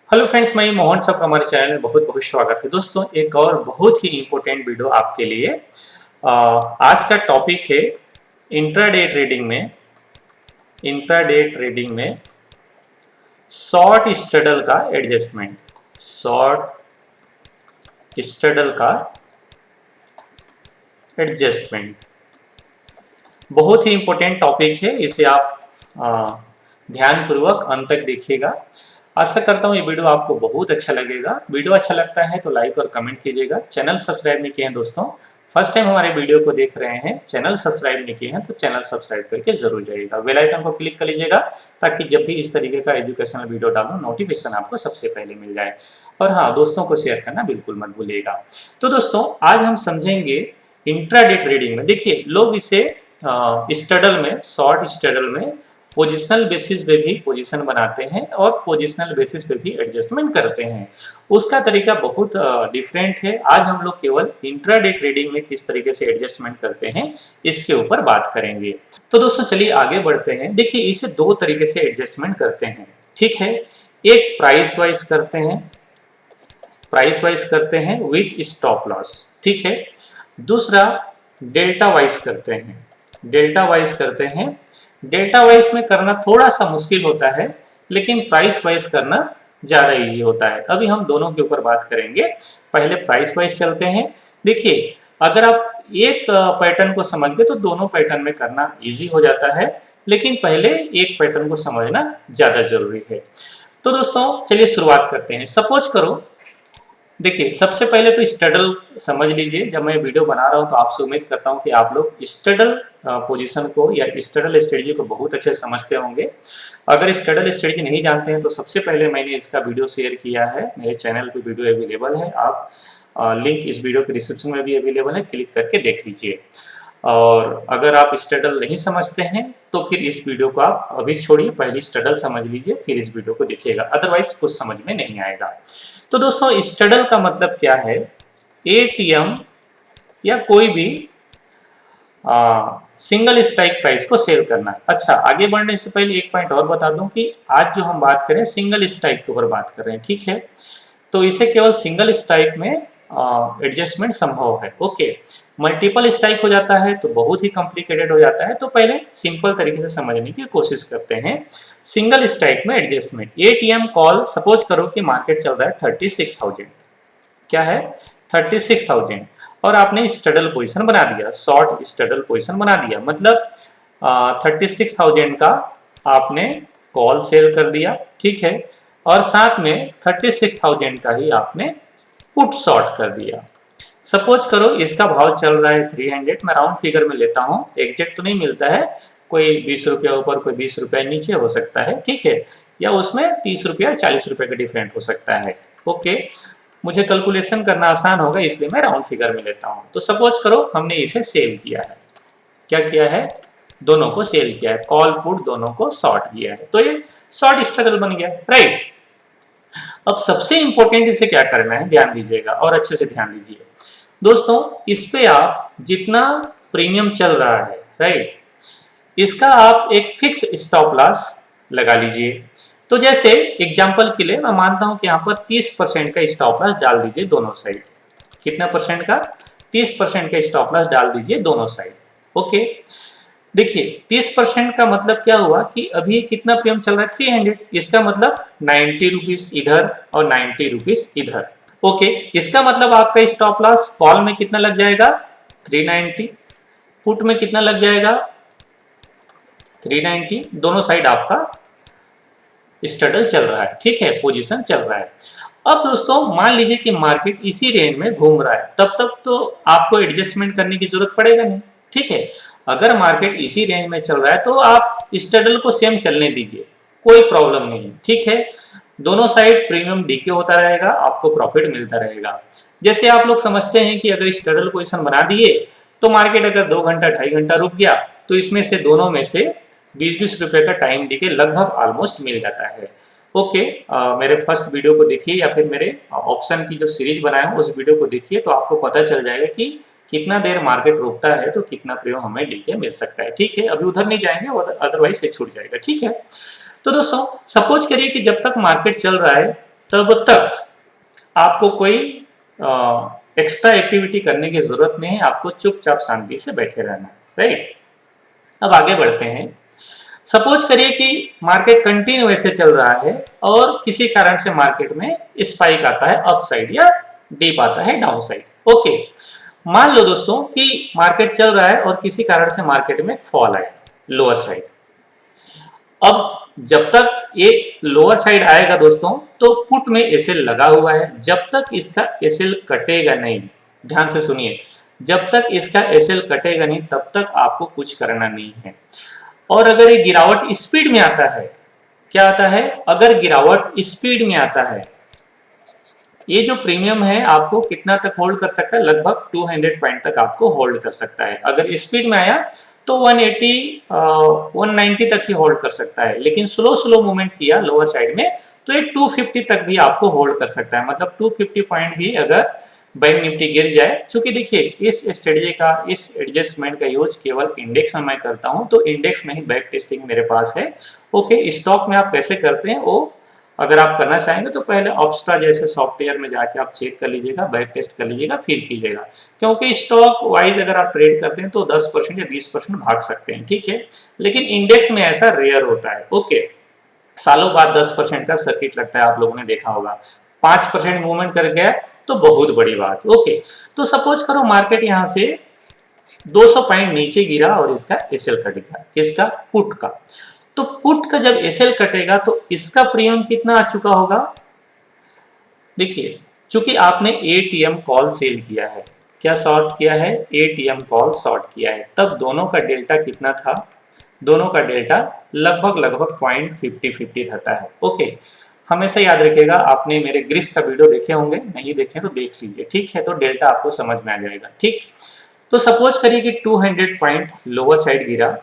Hello friends, मैं मोहन साहब, हमारे चैनल में बहुत बहुत स्वागत है। दोस्तों, एक और बहुत ही इम्पोर्टेंट वीडियो आपके लिए। आज का टॉपिक है इंट्राडे ट्रेडिंग में शॉर्ट स्ट्रैडल का एडजस्टमेंट। शॉर्ट स्ट्रैडल का एडजस्टमेंट बहुत ही इम्पोर्टेंट टॉपिक है। इसे आप ध्यानपूर्वक अंत तक देखिएगा। आशा करता हूँ ये वीडियो आपको बहुत अच्छा लगेगा। वीडियो अच्छा लगता है तो लाइक और कमेंट कीजिएगा। चैनल सब्सक्राइब नहीं किए हैं दोस्तों, फर्स्ट टाइम हमारे वीडियो को देख रहे हैं, चैनल सब्सक्राइब नहीं किए हैं तो चैनल सब्सक्राइब करके जरूर जाइएगा। बेल आइकन को क्लिक कर लीजिएगा ताकि जब भी इस तरीके का एजुकेशनल वीडियो डालूं नोटिफिकेशन आपको सबसे पहले मिल जाए। और हाँ, दोस्तों को शेयर करना बिल्कुल मत भूलिएगा। तो दोस्तों, आज हम समझेंगे इंट्राडे ट्रेडिंग में। देखिए, लोग इसे स्ट्रैडल में, शॉर्ट स्ट्रैडल में पोजिशनल बेसिस पे भी पोजीशन बनाते हैं और पोजिशनल बेसिस पे भी एडजस्टमेंट करते हैं। उसका तरीका बहुत डिफरेंट है। आज हम लोग केवल इंट्राडे ट्रेडिंग में किस तरीके से एडजस्टमेंट करते हैं इसके ऊपर बात करेंगे। तो दोस्तों चलिए आगे बढ़ते हैं। देखिए, इसे दो तरीके से एडजस्टमेंट करते हैं, ठीक है। एक प्राइस वाइज करते हैं विथ स्टॉप लॉस, ठीक है। दूसरा डेल्टा वाइज करते हैं। डेल्टा वाइज में करना थोड़ा सा मुश्किल होता है, लेकिन प्राइस वाइज करना ज़्यादा इजी होता है। अभी हम दोनों के ऊपर बात करेंगे। पहले प्राइस वाइज चलते हैं। देखिए, अगर आप एक पैटर्न को समझ गए तो दोनों पैटर्न में करना इजी हो जाता है, लेकिन पहले एक पैटर्न को समझना ज़्यादा जरूरी है। तो दोस्तों चलिए शुरुआत करते हैं। सपोज करो, देखिए सबसे पहले तो स्ट्रैडल समझ लीजिए। जब मैं वीडियो बना रहा हूं तो आपसे उम्मीद करता हूं कि आप लोग स्ट्रैडल पोजीशन को या स्ट्रैडल स्ट्रेटजी को बहुत अच्छे समझते होंगे। अगर स्ट्रैडल स्ट्रेटजी नहीं जानते हैं तो सबसे पहले मैंने इसका वीडियो शेयर किया है, मेरे चैनल पे वीडियो अवेलेबल है। आप लिंक इस वीडियो के डिस्क्रिप्शन में भी अवेलेबल है, क्लिक करके देख लीजिए। और अगर आप स्ट्रैडल नहीं समझते हैं तो फिर इस वीडियो को आप अभी छोड़िए, पहले स्ट्रैडल समझ लीजिए, फिर इस वीडियो को देखिएगा, अदरवाइज कुछ समझ में नहीं आएगा। तो दोस्तों, स्ट्रैडल का मतलब क्या है? एटीएम या कोई भी सिंगल स्ट्राइक प्राइस को सेल करना। अच्छा, आगे बढ़ने से पहले एक पॉइंट और बता दूं कि आज जो हम बात करें सिंगल स्ट्राइक के ऊपर बात कर रहे हैं, ठीक है। तो इसे केवल सिंगल स्ट्राइक में एडजस्टमेंट संभव है। ओके, मल्टीपल स्ट्राइक हो जाता है तो बहुत ही कॉम्प्लिकेटेड हो जाता है। तो पहले सिंपल तरीके से समझने की कोशिश करते हैं। सिंगल स्ट्राइक में एडजस्टमेंट, एटीएम कॉल, सपोज करो कि मार्केट चल रहा है 36,000, क्या है 36,000, और आपने स्ट्रैडल पोजीशन बना दिया, शॉर्ट स्ट्रैडल पोजीशन बना दिया। मतलब 36,000 का आपने कॉल सेल कर दिया, ठीक है, और साथ में 36,000 का ही आपने पुट शॉर्ट कर दिया। सपोज करो इसका भाव चल रहा है 300, मैं राउंड फिगर में लेता हूँ, एग्जैक्ट तो नहीं मिलता है, कोई 20 रुपया ऊपर कोई 20 रुपया नीचे हो सकता है, ठीक है, या उसमें 30 रुपया 40 रुपये का डिफरेंट हो सकता है। ओके, मुझे कैलकुलेशन करना आसान होगा इसलिए मैं राउंड फिगर में लेता हूँ। तो सपोज करो हमने इसे सेल किया है, क्या किया है, दोनों को सेल किया है, कॉल पुट दोनों को शॉर्ट किया है, तो ये शॉर्ट स्ट्रगल बन गया, राइट। अब सबसे इंपॉर्टेंट इसे क्या करना है, ध्यान दीजिएगा और अच्छे से ध्यान दीजिए दोस्तों। इस पे आप जितना प्रीमियम चल रहा है, राइट, इसका आप एक फिक्स स्टॉप लॉस लगा लीजिए। तो जैसे एग्जांपल के लिए मैं मानता हूं कि यहाँ पर 30% का स्टॉप लॉस डाल दीजिए दोनों साइड। कितना परसेंट का? 30% का स्टॉप लॉस डाल दीजिए दोनों साइड। ओके, देखिए 30% का मतलब क्या हुआ कि अभी कितना प्रीमियम चल रहा है 300, इसका मतलब 90 रुपीज इधर और 90 रुपीज इधर। ओके, इसका मतलब आपका स्टॉप लॉस कॉल में कितना लग जाएगा 390, पुट में कितना लग जाएगा 390, दोनों साइड आपका स्ट्रगल चल रहा है, ठीक है, पोजीशन चल रहा है। अब दोस्तों मान लीजिए कि मार्केट इसी रेंज में घूम रहा है, तब तक तो आपको एडजस्टमेंट करने की जरूरत पड़ेगा नहीं, ठीक है। अगर मार्केट इसी रेंज में चल रहा है तो आप स्ट्रगल को सेम चलने दीजिए, कोई प्रॉब्लम नहीं, ठीक है। दोनों साइड प्रीमियम डीके होता रहेगा, आपको प्रॉफिट मिलता रहेगा। जैसे आप लोग समझते हैं कि अगर स्ट्रगल पोजीशन बना दिए तो मार्केट अगर 2 घंटा 2.5 घंटा रुक गया तो इसमें से दोनों में से 20-20 रुपए का टाइम डीके लगभग ऑलमोस्ट मिल जाता है। ओके, मेरे फर्स्ट वीडियो को देखिए या फिर मेरे ऑप्शन की जो सीरीज बनाया हूँ उस वीडियो को देखिए, तो आपको पता चल जाएगा कि कितना देर मार्केट रुकता है तो कितना प्रीमियम हमें डीके मिल सकता है, ठीक है। अभी उधर नहीं जाएंगे, अदरवाइज से छूट जाएगा, ठीक है। तो दोस्तों सपोज करिए कि जब तक मार्केट चल रहा है तब तक आपको कोई एक्स्ट्रा एक्टिविटी करने की जरूरत नहीं है, आपको चुपचाप शांति से बैठे रहना है, राइट। अब आगे बढ़ते हैं। सपोज करिए कि मार्केट कंटिन्यू ऐसे चल रहा है और किसी कारण से मार्केट में स्पाइक आता है अप साइड या डीप आता है डाउन साइड। ओके, मान लो दोस्तों कि मार्केट चल रहा है और किसी कारण से मार्केट में फॉल आया लोअर साइड। अब जब तक ये लोअर साइड आएगा दोस्तों तो पुट में एसएल लगा हुआ है, जब तक इसका एसएल कटेगा नहीं, ध्यान से सुनिए, जब तक इसका एसएल कटेगा नहीं तब तक आपको कुछ करना नहीं है। और अगर ये गिरावट स्पीड में आता है, क्या आता है, अगर गिरावट स्पीड में आता है, ये जो प्रीमियम है आपको कितना तक होल्ड कर सकता है, लगभग 200 पॉइंट तक आपको होल्ड कर सकता है। अगर स्पीड में आया तो 180 190 तक ही होल्ड कर सकता है, लेकिन स्लो मूवमेंट किया लोअर साइड में तो ये 250 तक भी आपको होल्ड कर सकता है। मतलब 250 पॉइंट भी अगर बैंक निफ्टी गिर जाए, क्योंकि देखिए इस स्ट्रेटजी का, इस एडजस्टमेंट का यूज केवल इंडेक्स में मैं करता हूं, तो इंडेक्स में ही बैक टेस्टिंग मेरे पास है। ओके, स्टॉक में आप कैसे करते हैं वो अगर आप करना चाहेंगे तो पहले ऑप्स्ट्रा जैसे सॉफ्टवेयर में जाके आप चेक कर लीजिएगा, बैक टेस्ट कर लीजिएगा, फिर कीजिएगा। क्योंकि स्टॉक वाइज अगर आप ट्रेड करते हैं तो 10% या 20% भाग सकते हैं, ठीक है, लेकिन इंडेक्स में ऐसा रेयर होता है। ओके, सालों बाद 10% का सर्किट लगता है, आप लोगों ने देखा होगा। 5% मूवमेंट कर गया तो बहुत बड़ी बात। ओके, तो सपोज करो मार्केट यहां से 200 पॉइंट नीचे गिरा और इसका एसएल कट गया, किसका, पुट का। तो पुट का जब एसएल कटेगा तो इसका प्रीमियम कितना आ चुका होगा, देखिए, चूंकि आपने एटीएम कॉल सेल किया है, क्या शॉर्ट किया है, एटीएम कॉल शॉर्ट किया है, तब दोनों का डेल्टा कितना था, दोनों का डेल्टा लगभग 0.50 रहता है। ओके, हमेशा याद रखिएगा, आपने मेरे ग्रिस का वीडियो देखे होंगे, नहीं देखे तो देख लीजिए, ठीक है, तो डेल्टा आपको समझ में आ जाएगा, ठीक। तो सपोज करिए कि 200 पॉइंट लोअर साइड गिरा,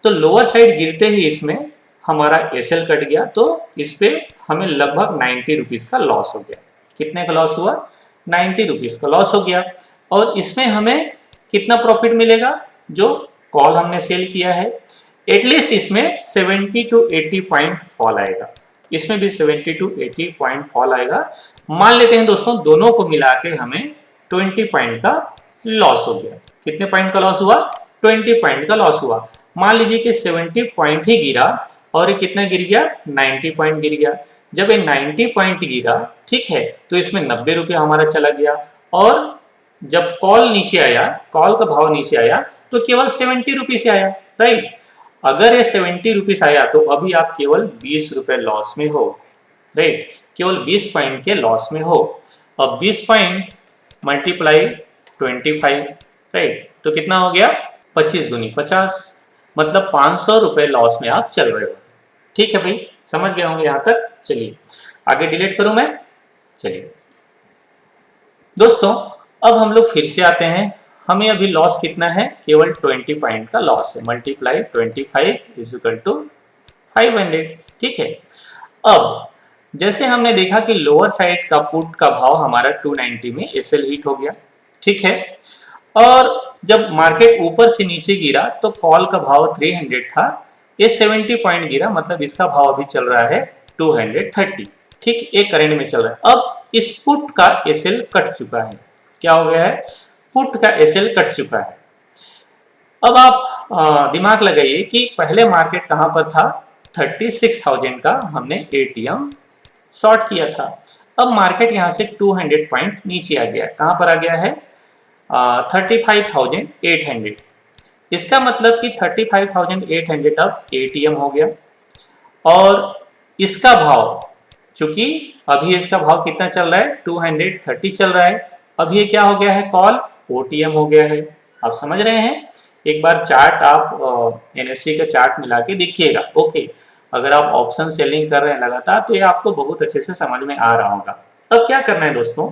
तो लोअर साइड गिरते ही इसमें हमारा एसएल कट गया, तो इस पे हमें लगभग 90 रुपीज का लॉस हो गया। कितने का लॉस हुआ, 90 रुपीज का लॉस हो गया। और इसमें हमें कितना प्रॉफिट मिलेगा, जो कॉल हमने सेल किया है, एटलीस्ट इसमें 70 to 80 पॉइंट फॉल आएगा, इसमें भी 70 to 80 पॉइंट फॉल आएगा। मान लेते हैं दोस्तों दोनों को मिला के हमें 20 पॉइंट का लॉस हो गया। कितने पॉइंट का लॉस हुआ, 20 पॉइंट का लॉस हुआ। मान लीजिए कि 70 पॉइंट ही गिरा और ये कितना गिर गया, 90 पॉइंट गिर गया। जब ये 90 पॉइंट गिरा, ठीक है, तो इसमें 90 रुपया हमारा चला गया। और जब कॉल नीचे आया, कॉल का भाव नीचे आया तो केवल 70 रुपीज आया, राइट। अगर ये 70 रुपीज आया तो अभी आप केवल 20 रुपए लॉस में हो, राइट, केवल 20 पॉइंट के लॉस में हो। अब 20 पॉइंट मल्टीप्लाई 25, राइट, तो कितना हो गया, 25 दूनी 50, मतलब 500 रुपए लॉस में आप चल रहे हो। ठीक है भाई, समझ गए होंगे यहां तक। चलिए आगे डिलीट करूं मैं। चलिए दोस्तों, अब हम लोग फिर से आते हैं। हमें अभी लॉस कितना है, केवल 20 पॉइंट का लॉस है। Multiply 25 is equal to 500। ठीक है, अब जैसे हमने देखा कि लोअर साइड का पुट का भाव हमारा 290 में एसएल हिट हो गया, ठीक है, और जब मार्केट ऊपर से नीचे गिरा तो कॉल का भाव 300 था, ये 70 पॉइंट गिरा, मतलब इसका भाव अभी चल रहा है 230। ठीक, एक करंट में चल रहा है। अब इस पुट का एसएल कट चुका है, क्या हो गया है, पुट का एसएल कट चुका है। अब आप दिमाग लगाइए कि पहले मार्केट कहां पर था, 36,000 का हमने एटीएम शॉर्ट किया था। अब मार्केट यहां से 200 पॉइंट नीचे आ गया, कहां पर आ गया है, 35,800। इसका मतलब कि 35,800 अब एटीएम हो गया। और इसका भाव, चूंकि अभी इसका भाव कितना चल रहा है, 230 चल रहा है, अब ये क्या हो गया है, कॉल ओटीएम हो गया है। आप समझ रहे हैं, एक बार चार्ट आप एनएससी का चार्ट मिला के देखिएगा। ओके, अगर आप ऑप्शन सेलिंग कर रहे हैं लगातार तो ये आपको बहुत अच्छे से समझ में आ रहा होगा। अब क्या करना है दोस्तों,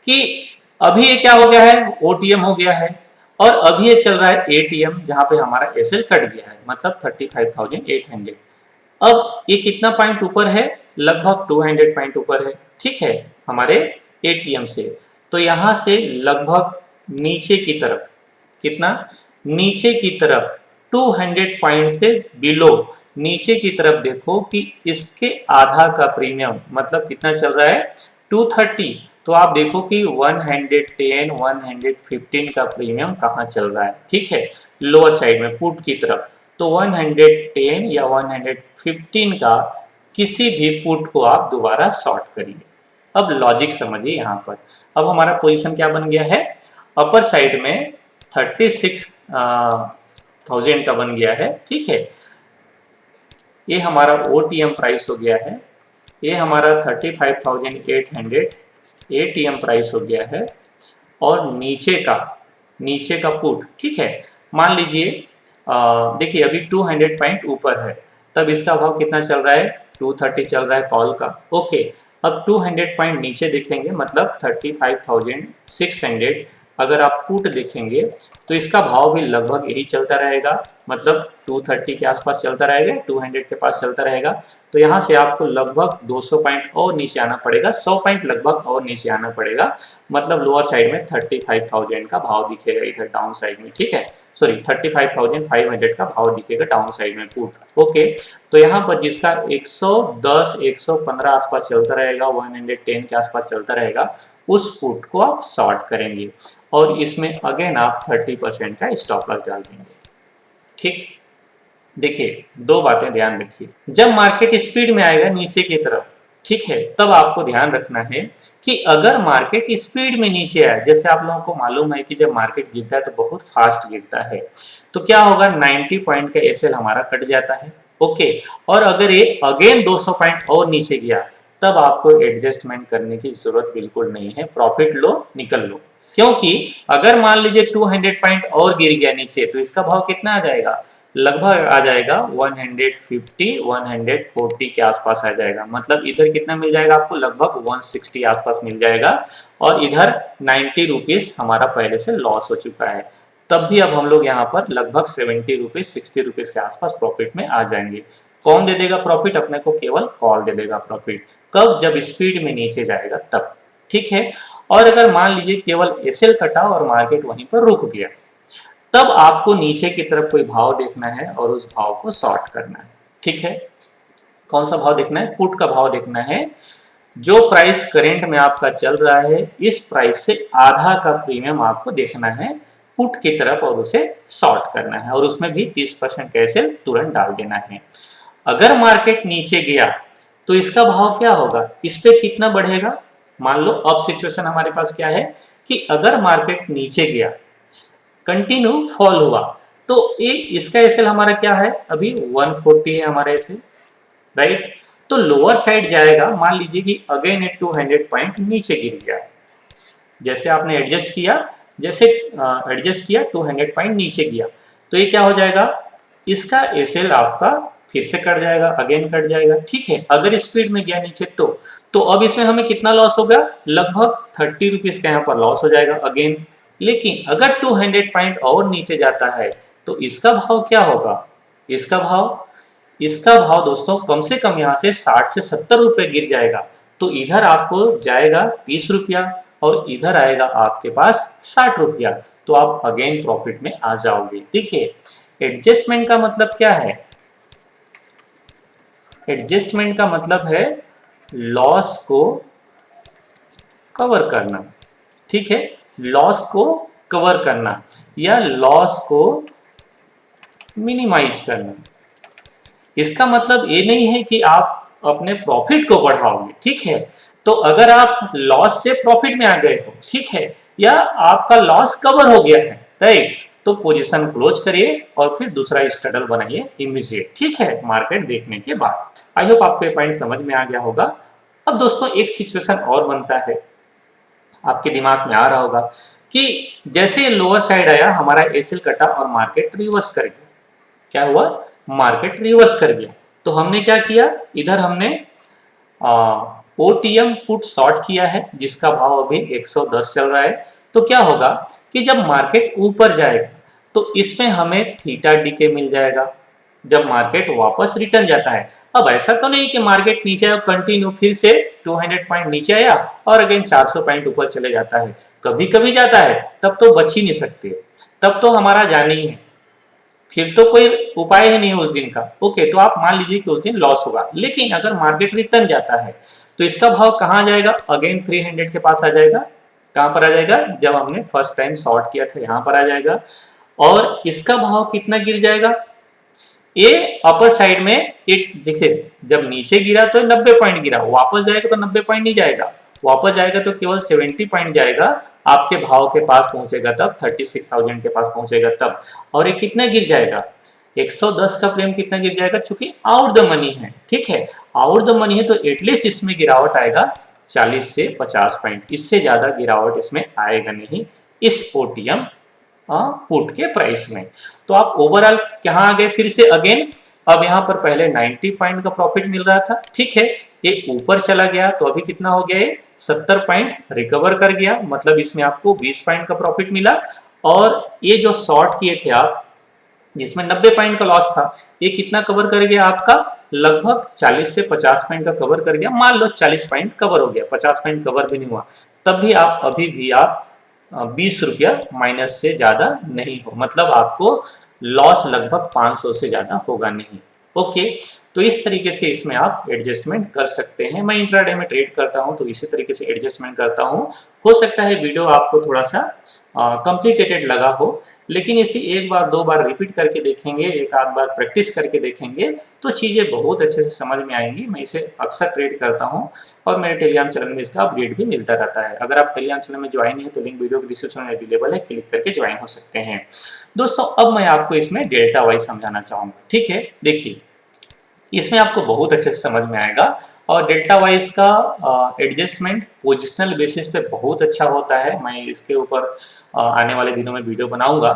कि अभी ये क्या हो गया है, ओटीएम हो गया है, और अभी ये चल रहा है एटीएम, जहां पे हमारा एसएल कट गया है, मतलब 35,800। अब ये कितना पॉइंट ऊपर है, लगभग 200 पॉइंट ऊपर है, ठीक है, हमारे एटीएम से। तो यहां से लगभग नीचे की तरफ, कितना, नीचे की तरफ 200 पॉइंट से बिलो नीचे की तरफ देखो कि इसके आधा का प्रीमियम मतलब कितना चल रहा है 230। तो आप देखो कि 110 115 का प्रीमियम कहाँ चल रहा है, ठीक है, लोअर साइड में पुट की तरफ। तो 110 या 115 का किसी भी पुट को आप दोबारा शॉर्ट करिए। अब लॉजिक समझिए यहाँ पर। अब हमारा पोजीशन क्या बन गया है, अपर साइड में 36,000 का बन गया है, ठीक है। ये हमारा OTM प्राइस हो गया है, ये हमारा 35,800 ATM प्राइस हो गया है, और नीचे का पुट, ठीक है। मान लीजिए देखिए अभी 200 पॉइंट ऊपर है, तब इसका भाव कितना चल रहा है 230 चल रहा है कॉल का, ओके। अब 200 पॉइंट नीचे दिखेंगे मतलब 35,600, अगर आप पुट देखेंगे तो इसका भाव भी लगभग यही चलता रहेगा, मतलब 230 के आसपास चलता रहेगा, 200 के पास चलता रहेगा। तो यहाँ से आपको लगभग 200 पॉइंट और नीचे आना पड़ेगा, 100 पॉइंट लगभग और नीचे आना पड़ेगा, मतलब लोअर साइड में 35,000 का भाव दिखेगा इधर डाउन साइड में, ठीक है, सॉरी 35,500 का भाव दिखेगा डाउन साइड में पुट, ओके। तो यहाँ पर जिसका 110 115 आसपास चलता रहेगा, 110 के आसपास चलता रहेगा, उस पुट को आप शॉर्ट करेंगे और इसमें अगेन आप 30% का स्टॉप लॉस डाल देंगे, ठीक। देखिए दो बातें ध्यान रखिए, जब मार्केट स्पीड में आएगा नीचे की तरफ, ठीक है, तब आपको ध्यान रखना है कि अगर मार्केट स्पीड में नीचे आए, जैसे आप लोगों को मालूम है कि जब मार्केट गिरता है तो बहुत फास्ट गिरता है, तो क्या होगा 90 पॉइंट का एसएल हमारा कट जाता है, ओके। और अगर ये अगेन 200 पॉइंट और नीचे गया, तब आपको एडजस्टमेंट करने की जरूरत बिल्कुल नहीं है, प्रॉफिट लो निकल लो। क्योंकि अगर मान लीजिए 200 पॉइंट और गिर गया नीचे, तो इसका भाव कितना आ जाएगा, लगभग आ जाएगा 150 140 के आसपास आ जाएगा, मतलब इधर कितना मिल जाएगा आपको, लगभग 160 आसपास मिल जाएगा, और इधर 90 रुपीज हमारा पहले से लॉस हो चुका है। तब भी अब हम लोग यहाँ पर लगभग 70 रुपीज 60 रुपीज के आसपास प्रॉफिट में आ जाएंगे। कौन दे देगा प्रॉफिट, अपने को केवल कॉल दे देगा प्रॉफिट, कब, जब स्पीड में नीचे जाएगा तब, ठीक है। और अगर मान लीजिए केवल एसएल कटा और मार्केट वहीं पर रुक गया, तब आपको नीचे की तरफ कोई भाव देखना है और उस भाव को शॉर्ट करना है, ठीक है। कौन सा भाव देखना है, पुट का भाव देखना है, जो प्राइस करंट में आपका चल रहा है इस प्राइस से आधा का प्रीमियम आपको देखना है पुट की तरफ और उसे शॉर्ट करना है, और उसमें भी 30% कैसे तुरंत डाल देना है। अगर मार्केट नीचे गया तो इसका भाव क्या होगा, इस पे कितना बढ़ेगा, मान लो अब सिचुएशन हमारे पास क्या है कि अगर मार्केट नीचे गया, कंटिन्यू फॉल हुआ, तो ये इसका एसएल हमारा क्या है, अभी 140 है हमारा एसएल, राइट। तो लोअर साइड जाएगा, मान लीजिए कि अगेन 200 पॉइंट नीचे गिर गया, जैसे आपने एडजस्ट किया, जैसे एडजस्ट किया 200 पॉइंट नीचे गया, तो ये क्या हो जाएगा, इसका एसएल आपका फिर से कट जाएगा, अगेन कट जाएगा, ठीक है। अगर स्पीड में गया नीचे तो अब इसमें हमें कितना लॉस होगा, लगभग 30 रुपीज का यहाँ पर लॉस हो जाएगा अगेन। लेकिन अगर 200 पॉइंट और नीचे जाता है तो इसका भाव क्या होगा, इसका भाव दोस्तों कम से कम यहाँ से 60 से 70 रुपए गिर जाएगा, तो इधर आपको जाएगा 20 रुपया और इधर आएगा आपके पास 60 रुपया, तो आप अगेन प्रॉफिट में आ जाओगे। देखिए एडजस्टमेंट का मतलब क्या है, एडजस्टमेंट का मतलब है लॉस को कवर करना, ठीक है, लॉस को कवर करना या लॉस को मिनिमाइज करना। इसका मतलब ये नहीं है कि आप अपने प्रॉफिट को बढ़ाओगे, ठीक है। तो अगर आप लॉस से प्रॉफिट में आ गए हो, ठीक है, या आपका लॉस कवर हो गया है, राइट, तो पोजीशन क्लोज करिए और फिर दूसरा स्ट्रगल बनाइए इमीडिएट, ठीक है, मार्केट देखने के बाद। आई होप आपको ये पॉइंट समझ में आ गया होगा। अब दोस्तों एक सिचुएशन और बनता है, आपके दिमाग में आ रहा होगा कि जैसे लोअर साइड आया हमारा एसएल कटा और मार्केट रिवर्स कर गया, क्या हुआ, मार्केट रिवर्स कर गया, तो हमने क्या किया, इधर हमने ओटीएम पुट शॉर्ट किया है जिसका भाव अभी 110 चल रहा है। तो क्या होगा कि जब मार्केट ऊपर जाएगा तो इसमें हमें थीटा डीके मिल जाएगा जब मार्केट वापस रिटर्न जाता है। अब ऐसा तो नहीं कि मार्केट नीचे आया कंटिन्यू फिर से 200 पॉइंट नीचे आया और अगेन 400 पॉइंट ऊपर चले जाता है, कभी कभी जाता है, तब तो बच ही नहीं सकते, तब तो हमारा जाना ही है। फिर तो कोई उपाय ही नहीं है उस दिन का। ओके, तो आप मान लीजिए कि उस दिन लॉस होगा, लेकिन अगर मार्केट रिटर्न जाता है तो इसका भाव कहाँ आ जाएगा, अगेन 300 के पास आ जाएगा। कहाँ पर आ जाएगा, जब हमने फर्स्ट टाइम शॉर्ट किया था यहाँ पर आ जाएगा। और इसका भाव कितना गिर जाएगा, ये अपर साइड में एक, जैसे जब नीचे गिरा तो 90 पॉइंट गिरा, वापस जाएगा तो 90 पॉइंट नहीं जाएगा, वापस जाएगा तो केवल 70 पॉइंट जाएगा, आपके भाव के पास पहुंचेगा तब, 36,000 के पास पहुंचेगा तब। और ये कितना गिर जाएगा, 110 का प्रीमियम कितना गिर जाएगा, चूंकि आउट द मनी है, ठीक है, आउट द मनी है तो एटलीस्ट इसमें गिरावट आएगा 40 से 50 पॉइंट, इससे ज्यादा गिरावट इसमें आएगा नहीं इस ओटीएम पुट के प्राइस में। तो आप ओवरऑल कहाँ आ गए फिर से अगेन, अब यहाँ पर पहले 90 पॉइंट का प्रॉफिट मिल रहा था, ठीक है, ये ऊपर चला गया तो अभी कितना हो गया, ये 70 पॉइंट रिकवर कर गया, मतलब इसमें आपको 20 पॉइंट का प्रॉफिट मिला। और ये जो शॉर्ट किए थे आप, जिसमें 90 पॉइंट का लॉस था, ये कितना कवर कर गया आपका, लगभग 40 से 50 पॉइंट का कवर कर गया। मान लो 40 पॉइंट कवर हो गया, 50 पॉइंट कवर भी नहीं हुआ, तब भी आप अभी भी आप 20 रुपया माइनस से ज्यादा नहीं हो, मतलब आपको लॉस लगभग 500 से ज्यादा होगा नहीं। ओके, तो इस तरीके से इसमें आप एडजस्टमेंट कर सकते हैं। मैं इंट्राडे में ट्रेड करता हूं तो इसी तरीके से एडजस्टमेंट करता हूं। हो सकता है वीडियो आपको थोड़ा सा कॉम्प्लिकेटेड लगा हो, लेकिन इसे एक बार दो बार रिपीट करके देखेंगे, एक आध बार प्रैक्टिस करके देखेंगे तो चीज़ें बहुत अच्छे से समझ में आएंगी। मैं इसे अक्सर ट्रेड करता हूँ और मेरे टेलीग्राम चैनल में इसका अपडेट भी मिलता रहता है। अगर आप टेलीग्राम चैनल में ज्वाइन है तो लिंक वीडियो के डिस्क्रिप्शन में अवेलेबल है, क्लिक करके ज्वाइन हो सकते हैं। दोस्तों अब मैं आपको इसमें डेल्टा वाइज समझाना चाहूँगा, ठीक है। देखिए इसमें आपको बहुत अच्छे से समझ में आएगा, और डेल्टा वाइज का एडजस्टमेंट पोजिशनल बेसिस पे बहुत अच्छा होता है। मैं इसके ऊपर आने वाले दिनों में वीडियो बनाऊंगा।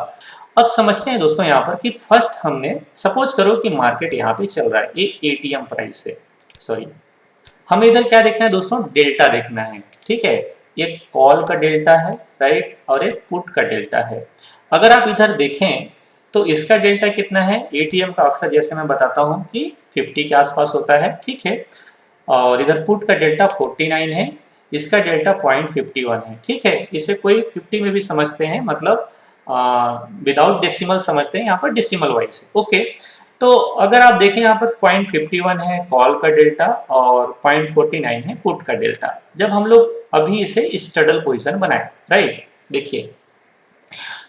अब समझते हैं दोस्तों यहाँ पर कि फर्स्ट हमने सपोज करो कि मार्केट यहाँ पे चल रहा है, ये एटीएम प्राइस है, सॉरी हमें इधर क्या देखना है दोस्तों, डेल्टा देखना है, ठीक है। ये कॉल का डेल्टा है, राइट, और एक पुट का डेल्टा है। अगर आप इधर देखें तो इसका डेल्टा कितना है, एटीएम का अक्सर जैसे मैं बताता हूँ कि 50 के आसपास होता है, ठीक है। और इधर पुट का डेल्टा 49 है, इसका डेल्टा 0.51 है, ठीक है। इसे कोई 50 में भी समझते हैं, मतलब विदाउट डेसिमल समझते हैं, यहाँ पर डेसिमल वाइज है, ओके। तो अगर आप देखें यहाँ पर 0.51 है कॉल का डेल्टा और 0.49 है पुट का डेल्टा। जब हम लोग अभी इसे स्ट्रडल पोजीशन बनाए, राइट, देखिए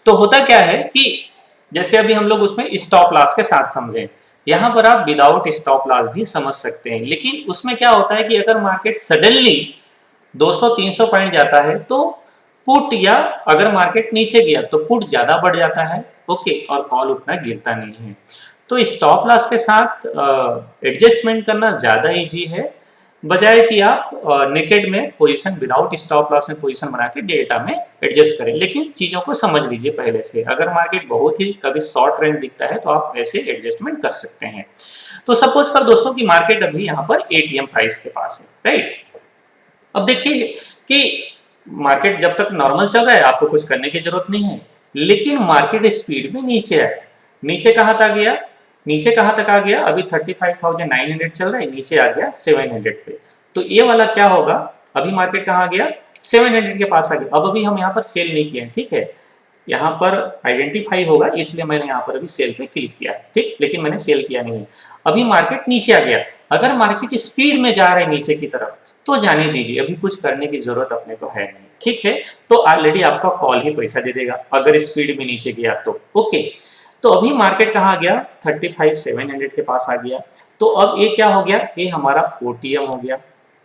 तो होता क्या है कि जैसे अभी हम लोग उसमें स्टॉप लॉस के साथ समझें, यहाँ पर आप विदाउट स्टॉप लॉस भी समझ सकते हैं, लेकिन उसमें क्या होता है कि अगर मार्केट सडनली 200-300 पॉइंट जाता है तो पुट, या अगर मार्केट नीचे गया तो पुट ज्यादा बढ़ जाता है, ओके, और कॉल उतना गिरता नहीं है। तो स्टॉप लॉस के साथ एडजस्टमेंट करना ज्यादा इजी है, बजाय कि आप नेकेड में पोजीशन विदाउट स्टॉप लॉस में पोजीशन बना के डेल्टा में एडजस्ट करें। लेकिन चीजों को समझ लीजिए पहले से, अगर मार्केट बहुत ही कभी शॉर्ट ट्रेंड दिखता है तो आप ऐसे एडजस्टमेंट कर सकते हैं। तो सपोज कर दोस्तों कि मार्केट अभी यहाँ पर एटीएम प्राइस के पास है, राइट। अब देखिए कि मार्केट जब तक नॉर्मल चल रहा है आपको कुछ करने की जरूरत नहीं है, लेकिन मार्केट स्पीड में नीचे आया, नीचे कहाँ तक गया, नीचे कहाँ तक आ गया, अभी 35,900 चल रहा है, नीचे आ गया 700 पे। तो ये वाला क्या होगा, अभी मार्केट कहाँ गया, 700 के पास आ गया। अब अभी हम यहाँ पर सेल नहीं किए हैं, ठीक है, यहाँ पर आइडेंटिफाई होगा इसलिए मैंने यहाँ पर अभी सेल पे क्लिक किया है, ठीक, लेकिन मैंने सेल किया नहीं है। अभी मार्केट नीचे आ गया, अगर मार्केट स्पीड में जा रहा है नीचे की तरफ तो जाने दीजिए, अभी कुछ करने की जरूरत अपने को है नहीं, ठीक है। तो ऑलरेडी आपका कॉल ही पैसा दे देगा अगर स्पीड में नीचे गया तो, ओके। तो अभी मार्केट कहाँ गया, 35,700 के पास आ गया। तो अब ये क्या हो गया, ये हमारा ओटीएम हो गया।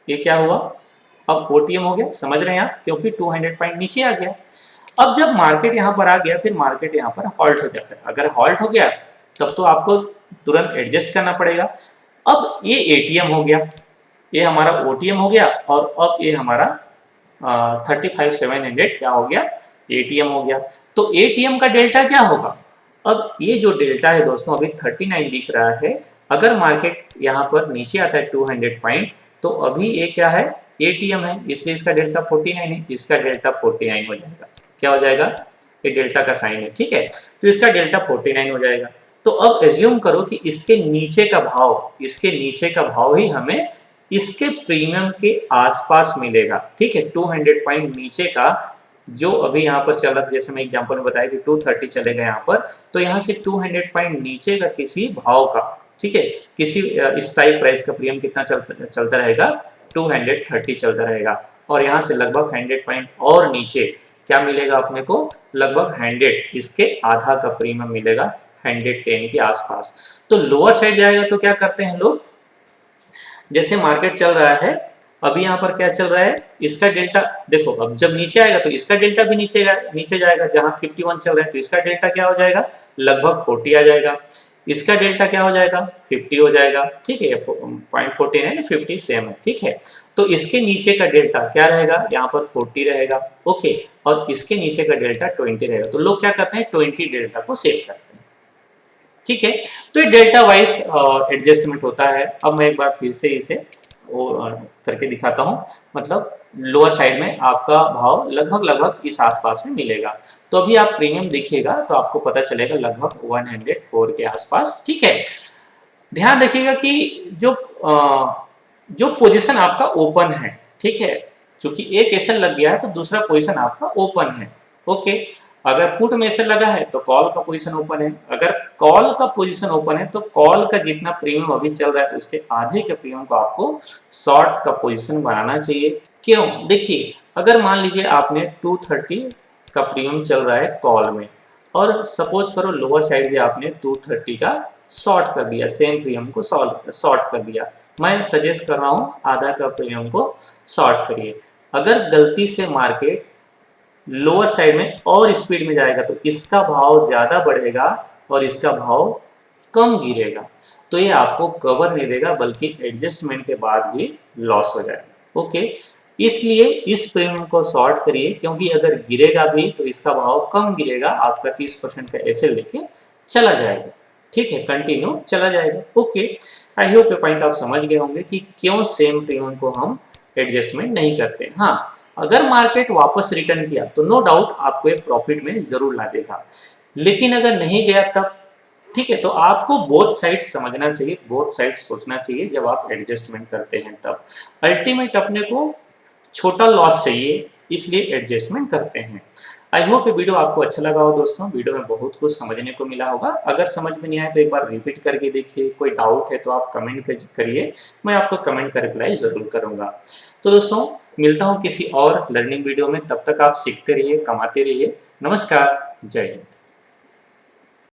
ये क्या हुआ, अब ओटीएम हो गया, समझ रहे हैं आप, क्योंकि 200 पॉइंट नीचे आ गया। अब जब मार्केट यहाँ पर आ गया, फिर मार्केट यहाँ पर हॉल्ट हो जाता है। अगर हॉल्ट हो गया तब तो आपको तुरंत एडजस्ट करना पड़ेगा। अब ये एटीएम हो गया, ये हमारा ओटीएम हो गया, और अब ये हमारा 35,700 क्या हो गया, एटीएम हो गया। तो एटीएम का डेल्टा क्या होगा, अब ये जो डेल्टा है दोस्तों अभी 39 दिख रहा है, अगर मार्केट यहाँ पर नीचे आता है 200 पॉइंट तो अभी ये क्या है, एटीएम है, इसलिए इसका डेल्टा 49 है, इसका डेल्टा 49 हो जाएगा। क्या हो जाएगा, ये डेल्टा का साइन है, ठीक है, तो इसका डेल्टा 49 हो जाएगा। तो अब एज्यूम करो कि इसके नीचे का भाव, इसके नीचे का भाव ही हमें इसके प्रीमियम के आसपास मिलेगा, ठीक है। 200 पॉइंट नीचे का जो अभी यहाँ पर चल रहा था, जैसे मैं एग्जांपल में बताया कि 230 चलेगा यहाँ पर, तो यहाँ से 200 पॉइंट नीचे का किसी भाव का, ठीक है, किसी स्ट्राइक प्राइस का प्रीमियम कितना चलता रहेगा, 230 चलता रहेगा। और यहाँ से लगभग 100 पॉइंट और नीचे क्या मिलेगा अपने को, लगभग 100, इसके आधा का प्रीमियम मिलेगा 110 के आसपास। तो लोअर साइड जाएगा तो क्या करते हैं लोग, जैसे मार्केट चल रहा है अभी यहाँ पर क्या चल रहा है, इसका डेल्टा देखो, अब जब नीचे आएगा तो इसका डेल्टा भी नीचे जाएगा, जहां 51 चल रहा है तो इसका डेल्टा क्या हो जाएगा, लगभग 40 आ जाएगा। इसका डेल्टा क्या हो जाएगा, 50 हो जाएगा, ठीक है, 0.14 है ना, 50 सेम है, ठीक है। तो इसके नीचे का डेल्टा क्या रहेगा, यहाँ पर 40 रहेगा, ओके, और इसके नीचे का डेल्टा 20 रहेगा। तो लोग क्या करते हैं, 20 डेल्टा को सेव करते हैं, ठीक है। तो ये डेल्टा वाइज एडजस्टमेंट होता है। अब मैं एक बार फिर से इसे वो करके दिखाता हूँ, मतलब लोअर साइड में आपका भाव लगभग इस आसपास में मिलेगा। तो अभी आप प्रीमियम देखिएगा तो आपको पता चलेगा लगभग 104 के आसपास, ठीक है। ध्यान रखिएगा कि जो पोजीशन आपका ओपन है, ठीक है, चूंकि एक एसएल लग गया है तो दूसरा पोजीशन आपका ओपन है, ओके। अगर पुट में एसएल लगा है तो कॉल का पोजीशन ओपन है, अगर कॉल का पोजीशन ओपन है तो कॉल का जितना प्रीमियम अभी चल रहा है उसके आधे के प्रीमियम को आपको शॉर्ट का पोजीशन बनाना चाहिए। क्यों, देखिए, अगर मान लीजिए आपने 230 का प्रीमियम चल रहा है कॉल में, और सपोज करो लोअर साइड भी आपने 230 का शॉर्ट कर दिया, सेम प्रीमियम को शॉर्ट कर दिया। मैं सजेस्ट कर रहा हूँ आधा का प्रीमियम को शॉर्ट करिए। अगर गलती से मार्केट लोअर साइड में और स्पीड में जाएगा तो इसका भाव ज्यादा बढ़ेगा और इसका भाव कम गिरेगा, तो ये आपको कवर नहीं देगा बल्कि एडजस्टमेंट के बाद भी लॉस हो जाएगा, ओके। इसलिए इस प्रीमियम को शॉर्ट करिए, क्योंकि अगर गिरेगा भी तो इसका भाव कम गिरेगा, आपका 30% का एसएल लेके चला जाएगा, ठीक है, कंटिन्यू चला जाएगा, ओके। आई होप ये पॉइंट आप समझ गए होंगे कि क्यों सेम प्रीमियम को हम एडजस्टमेंट नहीं करते। हाँ, अगर मार्केट वापस रिटर्न किया तो नो डाउट आपको एक प्रॉफिट में जरूर ला देगा, लेकिन अगर नहीं गया तब, ठीक है। तो आपको बोथ साइड समझना चाहिए, बोथ साइड सोचना चाहिए जब आप एडजस्टमेंट करते हैं तब। अल्टीमेट अपने को छोटा लॉस चाहिए, इसलिए एडजस्टमेंट करते हैं। आई होप ये वीडियो आपको अच्छा लगा हो दोस्तों, वीडियो में बहुत कुछ समझने को मिला होगा। अगर समझ में नहीं आए तो एक बार रिपीट करके देखिए, कोई डाउट है तो आप कमेंट करिए, मैं आपको कमेंट का रिप्लाई जरूर करूंगा। तो दोस्तों मिलता हूँ किसी और लर्निंग वीडियो में, तब तक आप सीखते रहिए, कमाते रहिए। नमस्कार, जय हिंद।